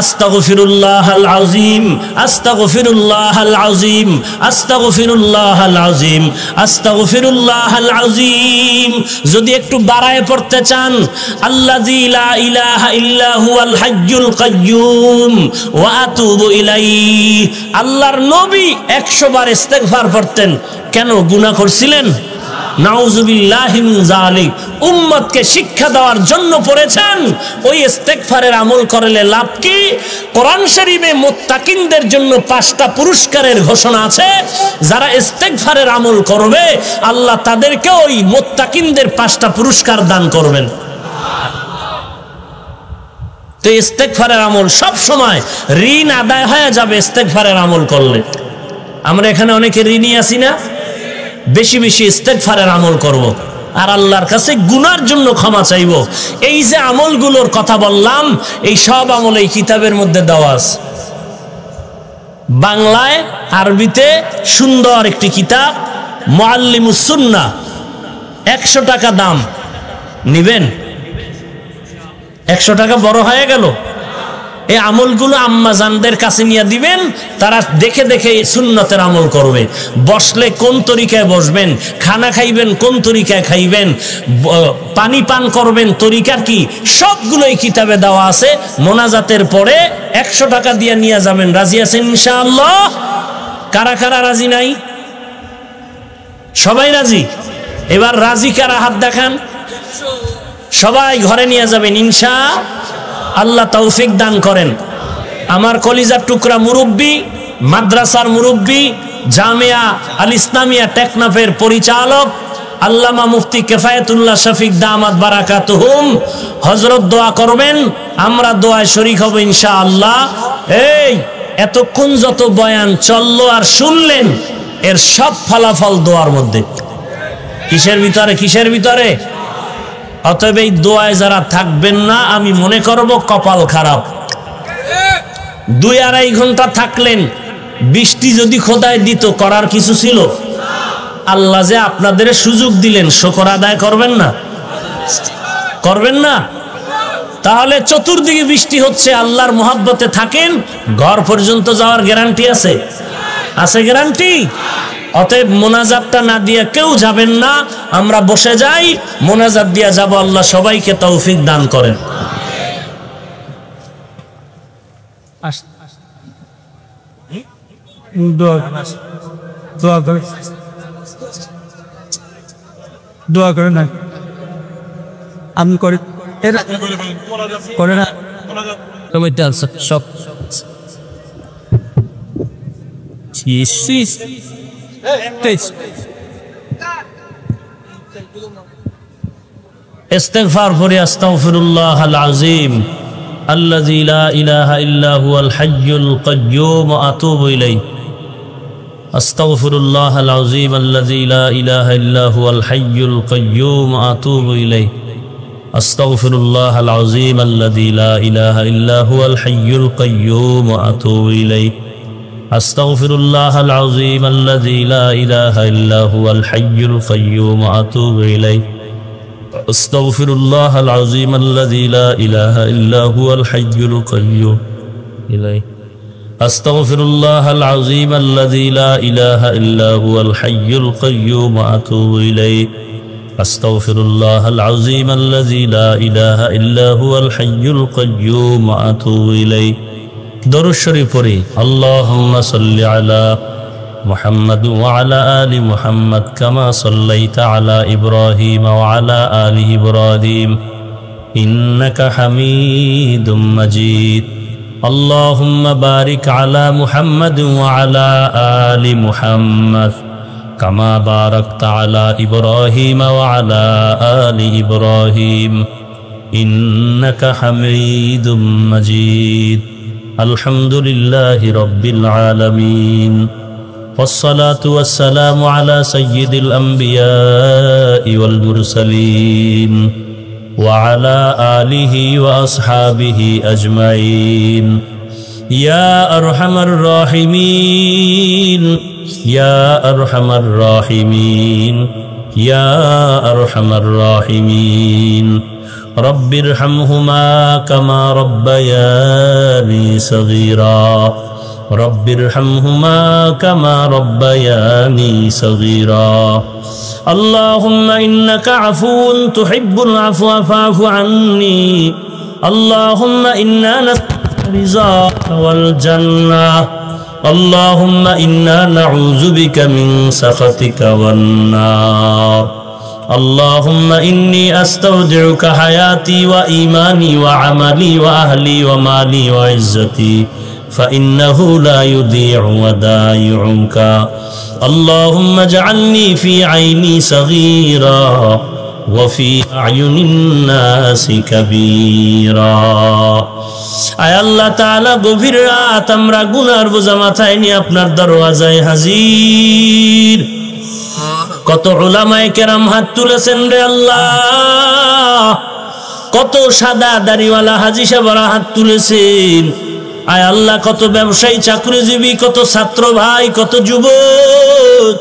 আস্তাগফিরুল্লাহাল আযীম, আস্তাগফিরুল্লাহাল আযীম, আস্তাগফিরুল্লাহাল আযীম, আস্তাগফিরুল্লাহাল আযীম। যদি একটু বাড়ায় পড়তে চান, আল্লাযী লা ইলাহা ইল্লা হুয়াল হাইয়্যুল কাইয়্যুম ওয়া আতুবু ইলাইহি। আল্লাহর নবী 100 বার ইস্তেগফার পড়তেন। কেন? গুনাহ করছিলেন? নাউযুবিল্লাহি মিন যালিক। উম্মতকে শিক্ষা দেওয়ার জন্য পড়েছেন। ওই ইস্তেগফারের আমল করলে লাভ কি? কোরআন শরীফে মুত্তাকিনদের জন্য 5টা পুরস্কারের ঘোষণা আছে। যারা ইস্তেগফারের আমল করবে, আল্লাহ তাদেরকে ওই মুত্তাকিনদের 5টা পুরস্কার দান করবেন। তো ইস্তেগফারের আমল সব সময়, ঋণ আদায় হয়ে যাবে ইস্তেগফারের আমল করলে। আমরা এখানে অনেকে ঋণী আছি না? বেশি বেশি ইস্তেগফারের আমল করব, আর আল্লাহর কাছে গুনার জন্য ক্ষমা চাইব। এই যে আমলগুলোর কথা বললাম, এই সব আমল এই কিতাবের মধ্যে দেওয়া আছে। বাংলায় আরবিতে সুন্দর একটি কিতাব মুআল্লিমুস সুন্নাহ, 100 টাকা দাম। নিবেন? 100 টাকা বড় হয়ে গেল। এই আমলগুলো আম্মাজানদের কাছে নিয়ে দিবেন, তারা দেখে দেখে সুন্নতের আমল করবে। বসলে কোন তরিকায় বসবেন, খানা খাইবেন কোন তরিকায় খাইবেন, পানি পান করবেন তরিকা কি, সবগুলো এই কিতাবে দেওয়া আছে। মোনাজাতের পরে 100 টাকা দিয়ে নিয়ে যাবেন। রাজি আছেন ইনশাআল্লাহ? কারা কারা রাজি নাই? সবাই রাজি? এবার রাজি কারা হাত দেখান। সবাই ঘরে নিয়ে যাবেন ইনশাআল্লাহ। তৌফিক দান করেন। আমার কলিজার টুকরা মুরব্বী, মাদ্রাসার মুরব্বী, জামিয়া আল ইসলামিয়া টেকনাফের পরিচালক আল্লামা মুফতি কিফায়াতুল্লাহ শফিক দামাত বারাকাতুহুম হযরত দোয়া করবেন, আমরা দোয়ায় শরীক হব ইনশাআল্লাহ। এই এতক্ষণ যত বয়ান চললো আর শুনলেন, এর সব ফলাফল দোয়ার মধ্যে। কিসের ভিতরে? কিসের ভিতরে? অতএব এই দোয়ায় যারা থাকবেন না, আমি মনে করব কপাল খারাপ। 2-2.5 ঘন্টা থাকলেন, বৃষ্টি যদি খোদায় দিত, করার কিছু ছিল? আল্লাহ যে আপনাদের সুযোগ দিলেন, শুকর আদায় করবেন না? করবেন না? তাহলে চতুর্দিকে বৃষ্টি হচ্ছে, আল্লাহর মোহাব্বতে থাকেন, ঘর পর্যন্ত যাওয়ার গ্যারান্টি আছে? আছে গ্যারান্টি? অতএব মোনাজাতটা না দিয়ে কেউ যাবেন না, আমরা বসে যাই, মোনাজাত দিয়া যাব। আল্লাহ সবাইকে তৌফিক দান করেন। দোয়া করে না আমি করে করে না সব ইস্তিগফার পড়ি। আস্তাগফিরুল্লাহাল আযীম আল্লাযী লা ইলাহা ইল্লা হুয়াল হাইয়ুল কাইয়্যুম ওয়া আতুবু ইলাইহি। আস্তাগফিরুল্লাহাল আযীম আল্লাযী লা ইলাহা ইল্লা হুয়াল হাইয়ুল কাইয়্যুম ওয়া আতুবু ইলাইহি। আস্তাগফিরুল্লাহাল আযীম আল্লাযী লা ইলাহা ইল্লা হুয়াল হাইয়ুল কাইয়্যুম ওয়া আতুবু ইলাইহি। আস্তাগফিরুল্লাহাল আযীম আল্লাযী লা ইলাহা ইল্লা হুয়াল হাইয়ুল কাইয়্যুম ওয়া আতুবু ইলাইহি। আস্তাগফিরুল্লাহাল আযীম আল্লাযী লা ইলাহা ইল্লা হুয়াল হাইয়ুল কাইয়্যুম ইলাইহি। আস্তাগফিরুল্লাহাল আযীম আল্লাযী লা ইলাহা ইল্লা হুয়াল হাইয়ুল কাইয়্যুম ওয়া আতুবু ইলাইহি। আস্তাগফিরুল্লাহাল আযীম আল্লাযী লা ইলাহা ইল্লা হুয়াল হাইয়ুল কাইয়্যুম ওয়া আতুবু ইলাইহি। দরুদ শরীফ পড়ি। আল্লাহুম্মা সাল্লি আলা মুহাম্মাদ ওয়া আলা আলি মুহাম্মাদ কামা সাল্লাইতা আলা ইব্রাহিম ওয়া আলা আলি ইব্রাহিম ইন্নাকা হামিদুম মাজিদ। আল্লাহুম্মা বারিক আলা মুহাম্মাদ ওয়া আলা আলি মুহাম্মাদ কামা বারাকতা আলা ইব্রাহিম ওয়া আলা আলি ইব্রাহিম ইন্নাকা হামিদুম মাজিদ। আলহামদুলিল্লাহি রাব্বিল আলামিন والصلاة والسلام على سيد الأنبياء والمرسلين وعلى آله وأصحابه أجمعين يا أرحم الراحمين يا أرحم الراحمين يا أرحم الراحمين رب ارحمهما كما ربياني صغيرا رب ارحمهما كما ربياني صغيرا اللهم إنك عفو تحب العفو فاعف عني اللهم إنا نسألك رضاك والجنة اللهم إنا نعوذ بك من سخطك والنار اللهم إني أستودعك حياتي وإيماني وعملي وأهلي ومالي وعزتي فإنه لا يضيع ودائعك اللهم اجعلني في عيني صغيرا وفي أعين الناس كبيرا আয় আল্লাহ তাআলা গভীর রাত আমরা গুনার বোঝা মাথায় নিয়ে আপনার দরওয়াজায় হাজির। কত উলামায়ে কেরাম হাত তুলেছেন রে আল্লাহ, কত সাদা দাড়িওয়ালা হাজী সাহেবরা হাত তুলেছেন, আয় আল্লাহ, কত ব্যবসায়ী, চাকরিজীবী, কত ছাত্র ভাই, কত যুবক,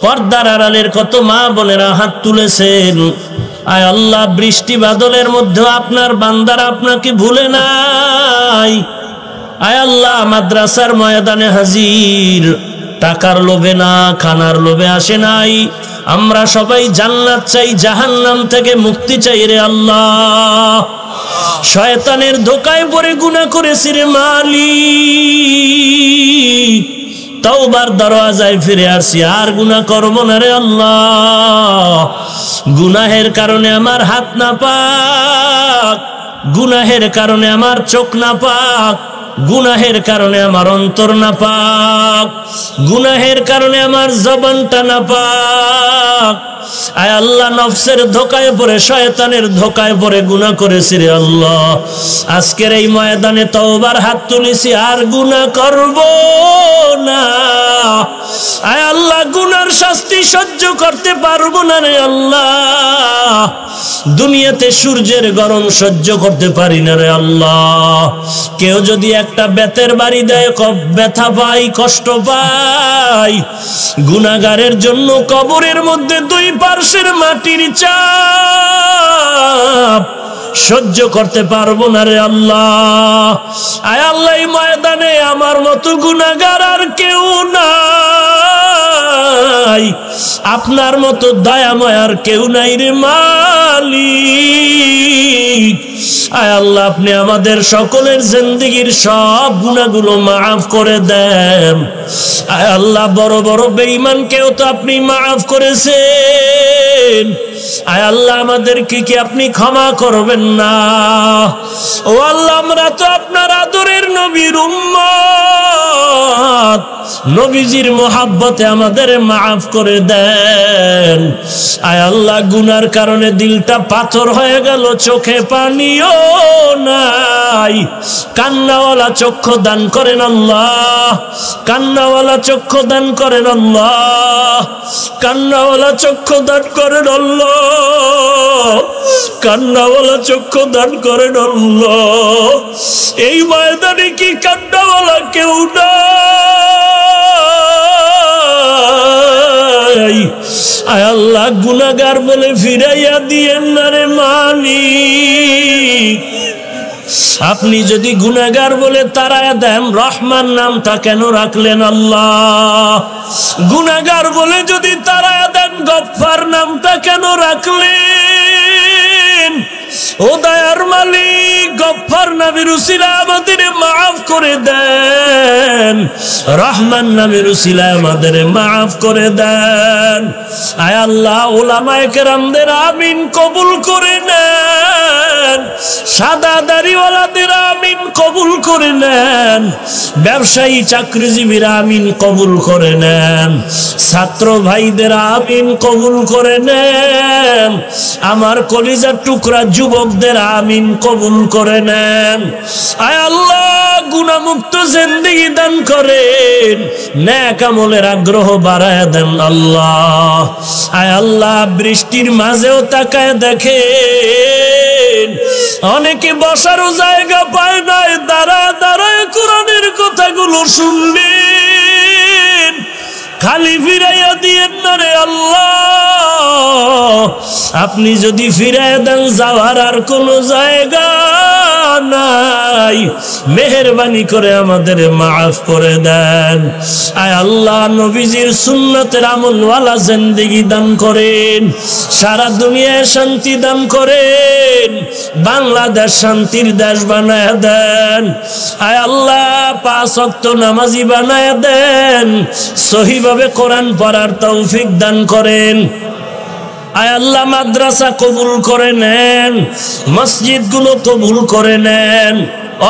পর্দার আড়ালের কত মা বোনেরা হাত তুলেছেন। আয় আল্লাহ, বৃষ্টি বাদলের মধ্যে আপনার বান্দারা আপনাকে ভুলে নাই। আয় আল্লাহ, মাদ্রাসার ময়দানে হাজির, টাকার লোভে না, খানার লোভে আসে নাই। আমরা সবাই জান্নাত চাই, জাহান্নাম থেকে মুক্তি চাই রে আল্লাহ। শয়তানের ধোকায় পড়ে গুনাহ করেছি রে মালিক, তওবার দরওয়াজায় ফিরে আসছি, আর গুনাহ করব না রে আল্লাহ। গুনাহের কারণে আমার হাত না পাক, গুনাহের কারণে আমার চোখ না পাক, গুনাহের কারণে আমার অন্তর না পাক, গুনাহের কারণে আমার জবানটা না পাক। আয় আল্লাহ, নফসের ধোকায় পড়ে, শয়তানের ধোকায় পড়ে গুনাহ করেছি রে আল্লাহ। আজকের এই ময়দানে তওবার হাত তুলেছি, আর গুনাহ করব না। আয় আল্লাহ, গুনার শাস্তি সহ্য করতে পারবো না রে আল্লাহ। দুনিয়াতে সূর্যের গরম সহ্য করতে পারি না রে আল্লাহ। কেউ যদি একটা বেতের বাড়ি দেয়, ব্যথা পাই, কষ্ট পাই। গুনাহগারের জন্য কবরের মধ্যে দুই পার্শ্বের মাটির চাপ সহ্য করতে পারবো না রে আল্লাহ। আয় আল্লাহ, এই ময়দানে আমার মতো গুনাহগার আর কেউ নাই, আপনার মতো দয়াময় আর কেউ নাই রে মালিক। আয় আল্লাহ, আপনি আমাদের সকলের জিন্দেগীর সব গুনাহগুলো মাফ করে দেন। আয় আল্লাহ, বড় বড় বেঈমানকেও তো আপনি মাফ করেছেন। আয় আল্লাহ, আমাদেরকে কি আপনি ক্ষমা করবেন না? ও আল্লাহ, আমরা তো আপনার আদরের নবীর উম্মত, নবীজির মোহাব্বতে আমাদের মাফ করে দেন। আয় আল্লাহ, গুনার কারণে দিলটা পাথর হয়ে গেল, চোখে পানিও নাই। কান্নাওয়ালা চক্ষু দান করেন আল্লাহ, কান্নাওয়ালা চক্ষু দান করেন আল্লাহ, কান্নাওয়ালা চক্ষু দান করেন আল্লাহ, কান্নাওয়ালা চক্ষু দান করেন আল্লাহ। এই ময়দানে কি কান্নাওয়ালা কেউ নাই? আয় আল্লাহ, গুনাহগার বলে ফিরাইয়া দিয়েন না রে মালিক। আপনি যদি গুনাহগার বলে তাড়ায়া দেন, রহমান নামটা কেন রাখলেন আল্লাহ? গুনাহগার বলে যদি তাড়ায়া দেন, গফফার নামটা কেন রাখলেন? ও দয়ার মালিক, গফফার নামের উসিলায় আমাদের মাফ করে দেন, রহমান নামের উসিলায় আমাদের মাফ করে দেন। আয় আল্লাহ, উলামায়ে কেরামদের আমিন কবুল করে নেন, সাদা দাড়িওয়ালাদের আমিন কবুল করে নেন, ব্যবসায়ী চাকরিজীবীরা আমিন কবুল করে নেন, ছাত্র ভাইদের আমিন কবুল করে নেন, আমার কলিজার টুকরা যুবকদের আমিন কবুল করে নেন। আয় আল্লাহ, গুনাহমুক্ত জিন্দেগি দান করেন, নেক আমলের আগ্রহ বাড়ায় দেন আল্লাহ। আয় আল্লাহ, বৃষ্টির মাঝেও তাকায় দেখেন, অনেকে বসারও জায়গা পায় নাই, দাঁড়ায় দাঁড়ায় কোরআনের কথাগুলো শুনবেন। খালি ফিরাইয়া দিয়েন না রে আল্লাহ। আপনি যদি ফিরাইয়া দেন, যাওয়ার আর কোনো জায়গা নাই। মেহেরবানি করে আমাদের মাফ করে দেন। আয় আল্লাহ, নবীজির সুন্নতের আমলওয়ালা জিন্দেগি দান করেন, সারা দুনিয়ায় শান্তি দান করেন, বাংলাদেশ শান্তির দেশ বানায় দেন। আয় আল্লাহ, 5 ওয়াক্ত নামাজি বানায় দেন, সহিভাবে কোরআন পড়ার তৌফিক দান করেন। আয় আল্লাহ, মাদ্রাসা কবুল করে নেন, মসজিদগুলো কবুল করে নেন,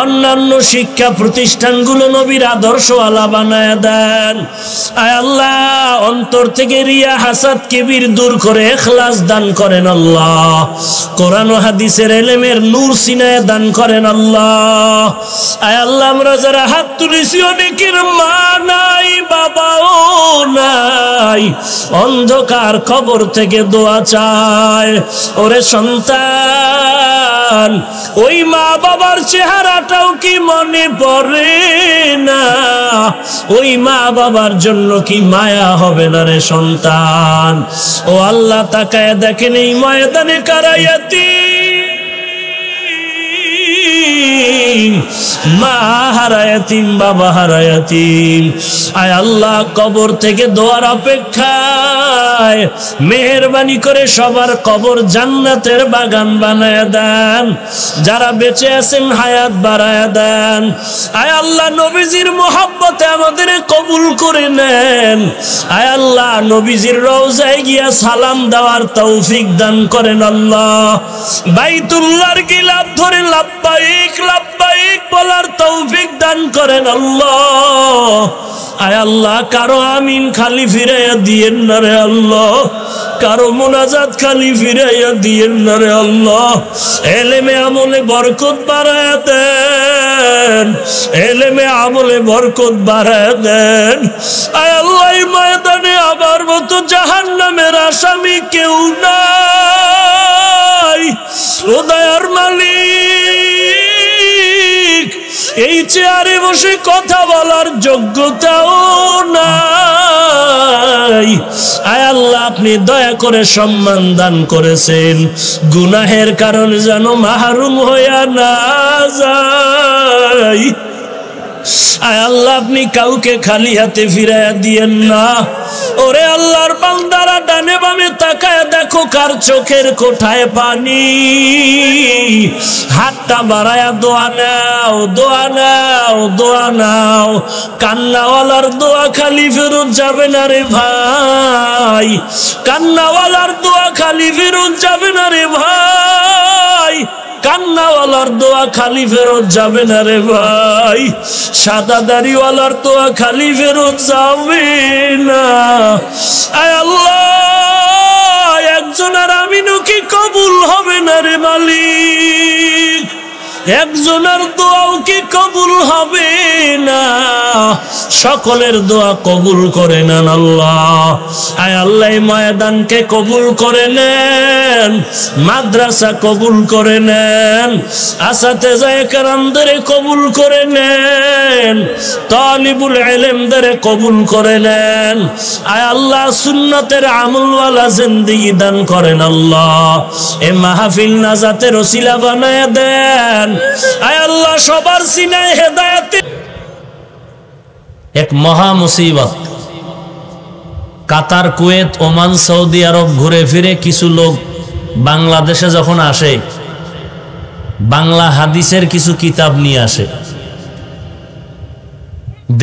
অন্যান্য শিক্ষা প্রতিষ্ঠানগুলো নবীর আদর্শওয়ালা বানায় দেন। আয় আল্লাহ, অন্তর থেকে রিয়া হাসাদ কিবির দূর করে ইখলাস দান করেন আল্লাহ। কোরআন ও হাদিসের ইলমের নূর সিনায় দান করেন আল্লাহ। আয় আল্লাহ, আমরা যারা হাত তুলেছি, অনেকের মা নাই, বাবাও নাই, অন্ধকার কবর থেকে দোয়া চায়, ওরে সন্তান দান, ওই মা বাবার চেহারাটাও কি মনে পড়ে না? ওই মা বাবার জন্য কি মায়া হবে না রে সন্তান? ও আল্লাহ, তাকায় দেখেন এই ময়দানে কারা ইয়াতীম, মা হারা ইয়াতীম, বাবা হারা ইয়াতীম। আয় আল্লাহ, কবর থেকে দোয়ার অপেক্ষায় মেহেরবানি করে সবার কবর জান্নাতের বাগান বানায় দেন। যারা বেঁচে আছেন হায়াত বাড়ায় দেন। আয় আল্লাহ, নবীজির মোহাব্বতে আমাদের কবুল করে নেন। আয় আল্লাহ, নবীজির রওজায় গিয়া সালাম দেওয়ার তৌফিক দান করেন আল্লাহ। বাইতুল্লাহর গিলাফ ধরে লাব্বাইক লাব্বাইক বলার তৌফিক দান করেন আল্লাহ। আয় আল্লাহ, কারো আমিন খালি ফিরাইয়া দিয়েন না রে আল্লাহ, কারো মুনাজাত খালি ফিরাইয়া দিয়েন না রে আল্লাহ। এলেমে আমলে বরকত বাড়ায় দেন, এলেমে আমলে বরকত বাড়ায় দেন। আয় আল্লাহ, এই ময়দানে আমার মতো জাহান্নামের আসামি কেউ নাই। ও দয়ার মালিক, এই চেয়ারে বসে কথা বলার যোগ্যতাও নাই। আয় আল্লাহ, আপনি দয়া করে সম্মান দান করেছেন, গুনাহের কারণে যেন মাহরুম হইয়া না যাই। আয় আল্লাহ, আপনি কাউকে খালি হাতে ফিরাইয়া দিয়েন না। ওরে আল্লাহর বান্দারা, ডানে বামে তাকায় দেখো কার চোখের কোঠায় পানি। হাতটা বাড়ায়া দোয়া নাও, দোয়া নাও, দোয়া নাও। কান্নাওয়ালার দোয়া খালি ফেরত যাবে না রে ভাই, কান্নাওয়ালার দোয়া খালি ফেরত যাবে না রে ভাই, কান্নাওয়ালার দোয়া খালি ফেরত যাবে না রে ভাই, সাদা দাড়িওয়ালার দোয়া খালি ফেরত যাবে না। আয় আল্লাহ, একজনের আমিনও কি কবুল হবে না রে মালিক? একজনের দোয়াও কি কবুল হবে না? সকলের দোয়া কবুল করে নেন আল্লাহ। আয় আল্লাহ, ময়দানকে কবুল করে নেন, মাদ্রাসা কবুল করে নেন, আসাতেজায়ে কেরামদের কবুল করে নেন, তালিবুল ইলমদের কবুল করে নেন। আয় আল্লাহ, সুন্নতের আমলওয়ালা জিন্দেগি দান করেন আল্লাহ। এ মাহফিল নাজাতের ওসিলা বানায় দেন। আয় আল্লাহ, সবার সিনায় হেদায়েতে। এক মহা মুসিবত, কাতার, কুয়েত, ওমান, সৌদি আরব ঘুরে ফিরে কিছু লোক বাংলাদেশে যখন আসে, বাংলা হাদিসের কিছু কিতাব নিয়ে আসে।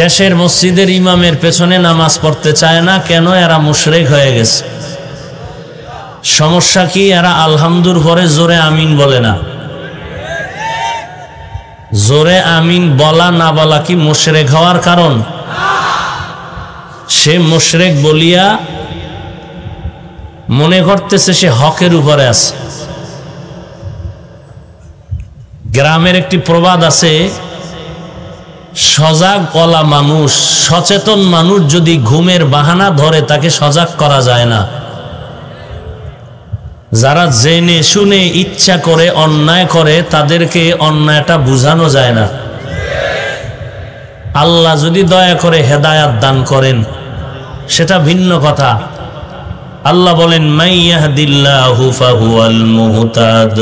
দেশের মসজিদের ইমামের পেছনে নামাজ পড়তে চায় না কেন? এরা মুশরিক হয়ে গেছে। সমস্যা কি? এরা আলহামদুর পরে জোরে আমিন বলে না। জোরে আমিন বলা না বলা কি মুশরিক হওয়ার কারণ? সে মুশরিক বলিয়া মনে করতেছে সে হকের উপরে আছে। গ্রামের একটি প্রবাদ আছে, সজাগ কলা মানুষ, সচেতন মানুষ যদি ঘুমের বাহানা ধরে তাকে সজাগ করা যায় না। যারা জেনে শুনে ইচ্ছা করে অন্যায় করে তাদেরকে অন্যায়টা বুঝানো যায় না। আল্লাহ যদি দয়া করে হেদায়াত দান করেন সেটা ভিন্ন কথা। আল্লাহ বলেন, মাইয়াহদিল্লাহু ফাহুয়াল মুহতাদ,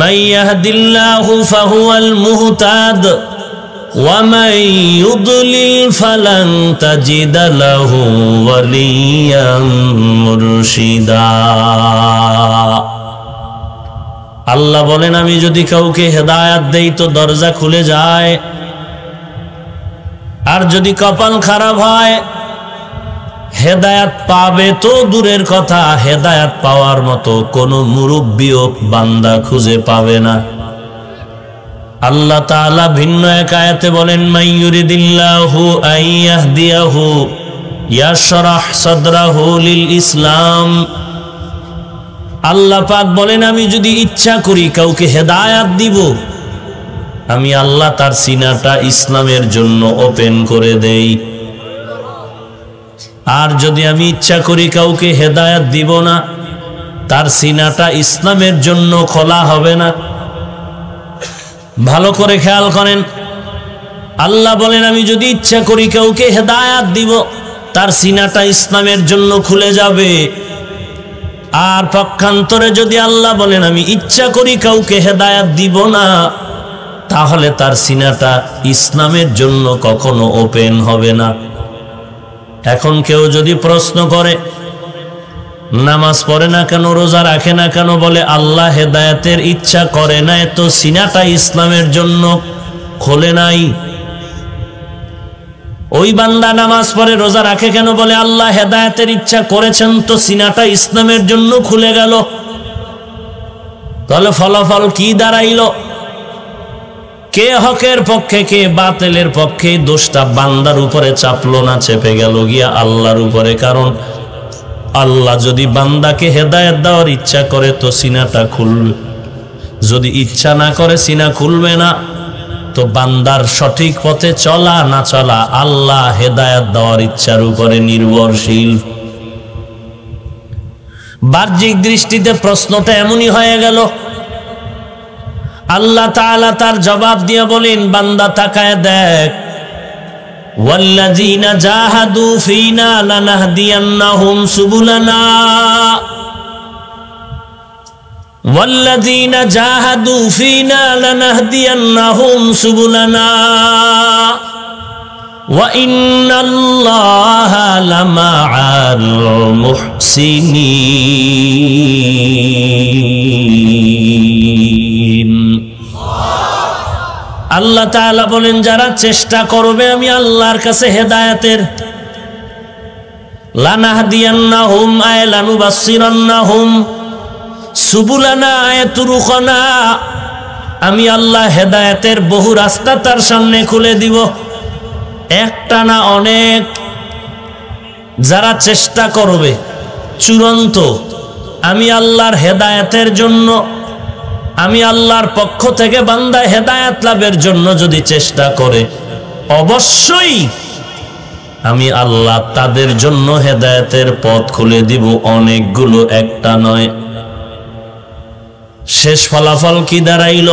মাইয়াহদিল্লাহু ফাহুয়াল মুহতাদ ওয়া মান ইউদ্লিল ফালান তাজিদা লাহু ওয়ালিয়াম মুরশিদা। আল্লাহ বলেন, আমি যদি কাউকে হেদায়াত দেই তো দরজা খুলে যায়, আর যদি কপাল খারাপ হয় হেদায়াত পাবে তো দূরের কথা, হেদায়াত পাওয়ার মতো কোনো মুরব্বিও বান্দা খুঁজে পাবে না। আল্লাহ তাআলা ভিন্ন এক আয়াতে বলেন, মাইয়ুরিদিল্লাহু আইয়াহদিয়াহু ইয়াশরাহ সাদরাহু লিল ইসলাম। আল্লাহ পাক বলেন, আমি যদি ইচ্ছা করি কাউকে হেদায়াত দিব, আমি আল্লাহ তার সিনাটা ইসলামের জন্য ওপেন করে দেই। আর যদি আমি ইচ্ছা করি কাউকে হেদায়াত দিব না, তার সিনাটা ইসলামের জন্য খোলা হবে না। ভালো করে খেয়াল করেন, আল্লাহ বলেন আমি যদি ইচ্ছা করি কাউকে হেদায়াত দিব, তার সিনাটা ইসলামের জন্য খুলে যাবে। আর পক্ষান্তরে যদি আল্লাহ বলেন আমি ইচ্ছা করি কাউকে হেদায়াত দিব না, তাহলে তার সিনাটা ইসলামের জন্য কখনো ওপেন হবে না। এখন কেউ যদি প্রশ্ন করে নামাজ পড়ে না কেন, রোজা রাখে না কেন, বলে আল্লাহ হেদায়েতের ইচ্ছা করে নাই তো সিনাটা ইসলামের জন্য খোলে নাই। ওই বান্দা নামাজ পড়ে রোজা রাখে কেন, বলে আল্লাহ হেদায়েতের ইচ্ছা করেছেন তো সিনাটা ইসলামের জন্য খুলে গেল। তাহলে ফলাফল কি দাঁড়াইল? কে হকের পক্ষে কে বাতিলের পক্ষে? দোষটা বান্দার উপরে চাপলো না, চেপে গেল গিয়া আল্লাহর উপরে। কারণ আল্লাহ যদি বান্দাকে হেদায়েত দেওয়ার ইচ্ছা করে তো সিনাটা খুলবে, যদি ইচ্ছা না করে সিনা খুলবে না। তো বান্দার সঠিক পথে চলা না চলা আল্লাহ হেদায়েত দেওয়ার ইচ্ছার উপরে নির্ভরশীল। বাহ্যিক দৃষ্টিতে প্রশ্নটা এমনই হয়ে গেল। আল্লাহ তাআলা তার জবাব দিয়ে বলেন, বান্দা তাকায় দেখ, ওয়াল্লাযীনা জাহাদু ফীনা লানাহদিয়ান্নাহুম সুবুলানা ওয়াল্লাযীনা জাহাদু ফীনা লানাহদিয়ান্নাহুম সুবুলানা ওয়া ইন্নাল্লাহা লামাআল মুহসিনিন। আল্লাহ তাআলা বলেন যারা চেষ্টা করবে আমি আল্লাহর কাছে হেদায়েতের, লানাহদিয়ান্নাহুম আয় লানুবাসসিরান্নাহুম সুবুলানা আয় তুরুকানা, আমি আল্লাহ হেদায়েতের বহু রাস্তা তার সামনে খুলে দিব। একটা না অনেক। যারা চেষ্টা করবে চূড়ান্ত আমি আল্লাহর হেদায়েতের জন্য, আমি আল্লাহর পক্ষ থেকে বান্দা হেদায়েত লাভের জন্য যদি চেষ্টা করে, অবশ্যই আমি আল্লাহ তাদের জন্য হেদায়েতের পথ খুলে দিব, অনেকগুলো, একটা নয়। শেষ ফলাফল কি দাঁড়াইল?